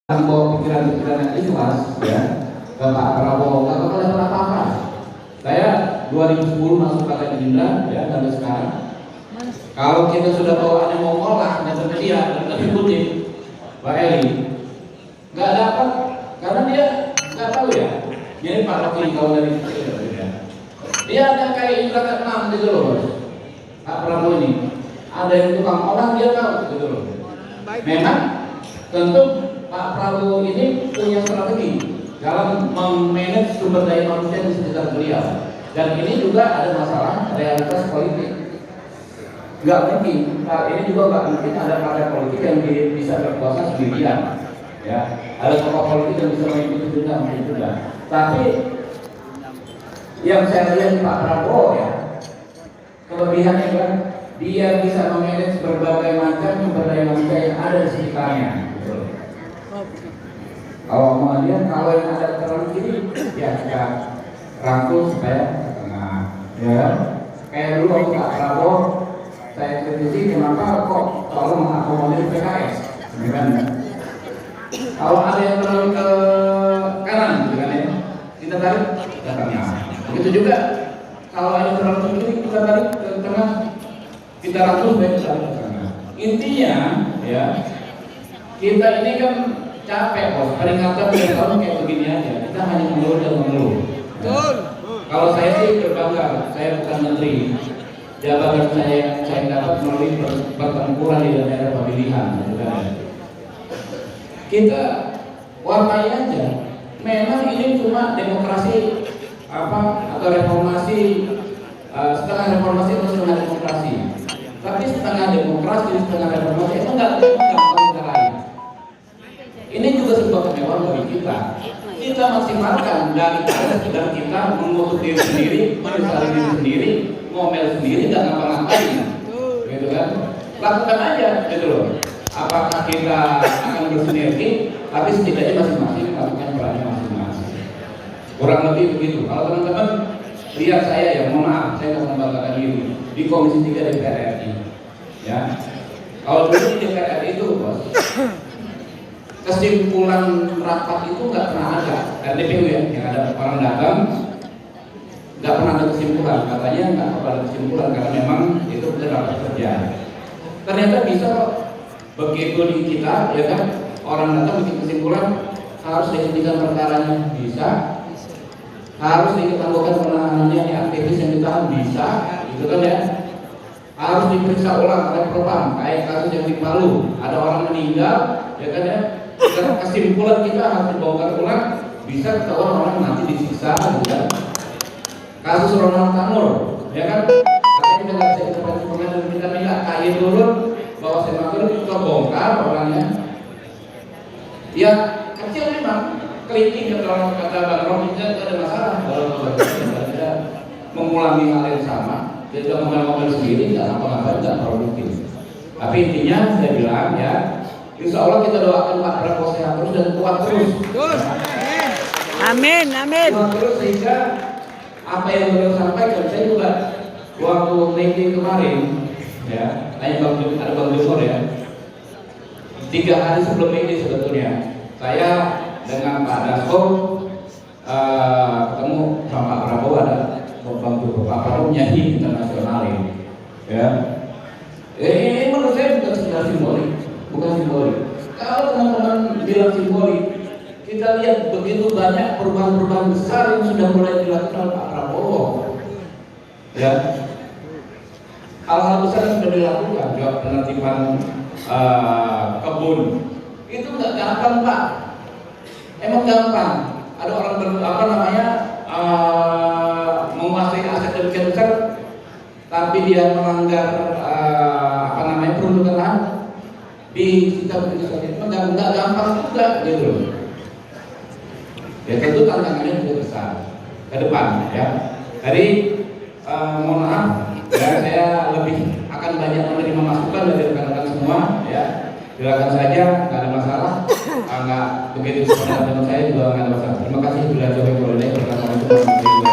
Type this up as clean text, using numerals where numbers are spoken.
bawa pikiran-pikiran yang ikhlas ya ke Pak Prabowo, nggak bakal dapat apa-apa. Saya 2010 masuk Partai Gerindra ya, sampai sekarang. Kalau kita sudah bawaannya mau ngolah dan tersedia dan ikutin Pak Eli, nggak dapat karena dia nggak tahu ya. Jadi Pak Rocky kalau dari dia ada kayak indra keenam gitu loh, Pak Prabowo ini. Ada yang tukang olah dia tahu gitu loh. Memang tentu Pak Prabowo ini punya strategi dalam memanage sumber daya manusia di sekitar beliau, dan ini juga ada masalah realitas politik. Nggak mungkin, ini juga nggak mungkin ada partai politik yang bisa berkuasa sendirian. Ya, ada tokoh politik yang bisa mengikuti juga, mungkin juga. Tapi yang saya lihat Pak Prabowo ya, kelebihannya kan dia bisa memanage berbagai macam sumber daya manusia yang ada di sekitarnya. Kalau mau dia, kalau yang ada terlalu kiri, ya kita rangkul supaya ke tengah. Ya, kayak dulu waktu Pak Prabowo, saya kritisi kenapa kok selalu mengakomodir PKS, ya kan? Kalau ada yang terlalu ke kanan, gitu kan ya, kita tarik ke tengah. Begitu juga, kalau ada yang terlalu ke kiri, kita tarik ke tengah, kita rangkul supaya kita tarik ke tengah. Intinya, ya, kita ini kan capek bos, peringatan dari tahun kayak begini aja. Kita hanya mengeluh dan mengeluh. Nah, kalau saya sih berbangga, saya bukan menteri. Jabatan saya dapat melalui pertempuran di daerah pemilihan. Kita warnai aja. Memang ini cuma demokrasi atau reformasi, setengah reformasi atau setengah demokrasi. Tapi setengah demokrasi, setengah reformasi itu enggak negara lain. Ini juga sebuah kemewahan bagi kita. Kita maksimalkan daripada sekedar kita mengutuk diri sendiri, menyesali diri sendiri, ngomel sendiri, nggak ngapa-ngapain, gitu kan? Lakukan aja, gitu loh. Apakah kita akan bersinergi, tapi setidaknya masing-masing melakukan perannya masing-masing. Kurang lebih begitu. Kalau teman-teman lihat saya ya, mohon maaf, saya nggak membanggakan diri di Komisi 3 DPR RI. Ya, kalau dulu di DPR RI itu bos, kesimpulan rapat itu nggak pernah ada, RDPU ya, yang ada orang datang nggak pernah ada kesimpulan, katanya nggak ada kesimpulan karena memang itu benar rapat kerja. Ternyata bisa kok, begitu di kita ya kan, orang datang bikin kesimpulan harus dihentikan perkaranya, bisa, harus ditangguhkan penahanannya, di aktivis yang ditahan bisa, gitu kan ya, harus diperiksa ulang oleh propam, kayak kasus yang di Palu, ada orang meninggal, ya kan ya. Karena kesimpulan kita harus dibongkar ulang, bisa ketahuan orang nanti disiksa, juga. Kasus Ronald Tanur, ya kan? Katanya kita nggak bisa intervensi pengadilan, kita minta KY turun, bahwa semakin kita bongkar orangnya. Ya kecil memang, kelingking kalau kata Bang Rom itu ada masalah. Kalau tidak mengulangi hal yang sama, dia juga ngomel-ngomel sendiri, nggak apa-apa, nggak produktif. Tapi intinya saya bilang ya, insya Allah kita doakan Pak Prabowo sehat terus dan kuat terus. Amin, amin. Kuat terus sehingga apa yang beliau sampaikan, saya juga waktu meeting kemarin, ya, ada Bang Jumor ya. 3 hari sebelum ini sebetulnya, saya dengan Pak Dasko ketemu sama Pak Prabowo, ada Bang Jumor, Pak Prabowo nyanyi internasional ini, ya. Ini menurut saya bukan sekedar simbolik. Bukan simbolik. Kalau teman-teman bilang simbolik, kita lihat begitu banyak perubahan-perubahan besar yang sudah mulai dilakukan Pak Prabowo. Ya, hal-hal besar yang sudah dilakukan, juga penertiban kebun, itu nggak gampang Pak. Emang gampang. Ada orang menguasai aset demikian besar, tapi dia melanggar peruntukan lahan. Di kita nggak gampang juga gitu. Ya tentu tantangannya juga besar ke depan ya. Jadi mohon maaf ya, saya lebih akan banyak menerima masukan dari rekan-rekan semua ya. Silakan saja, nggak ada masalah. Nggak begitu sebenarnya, teman saya juga nggak ada masalah. Terima kasih sudah coba berkata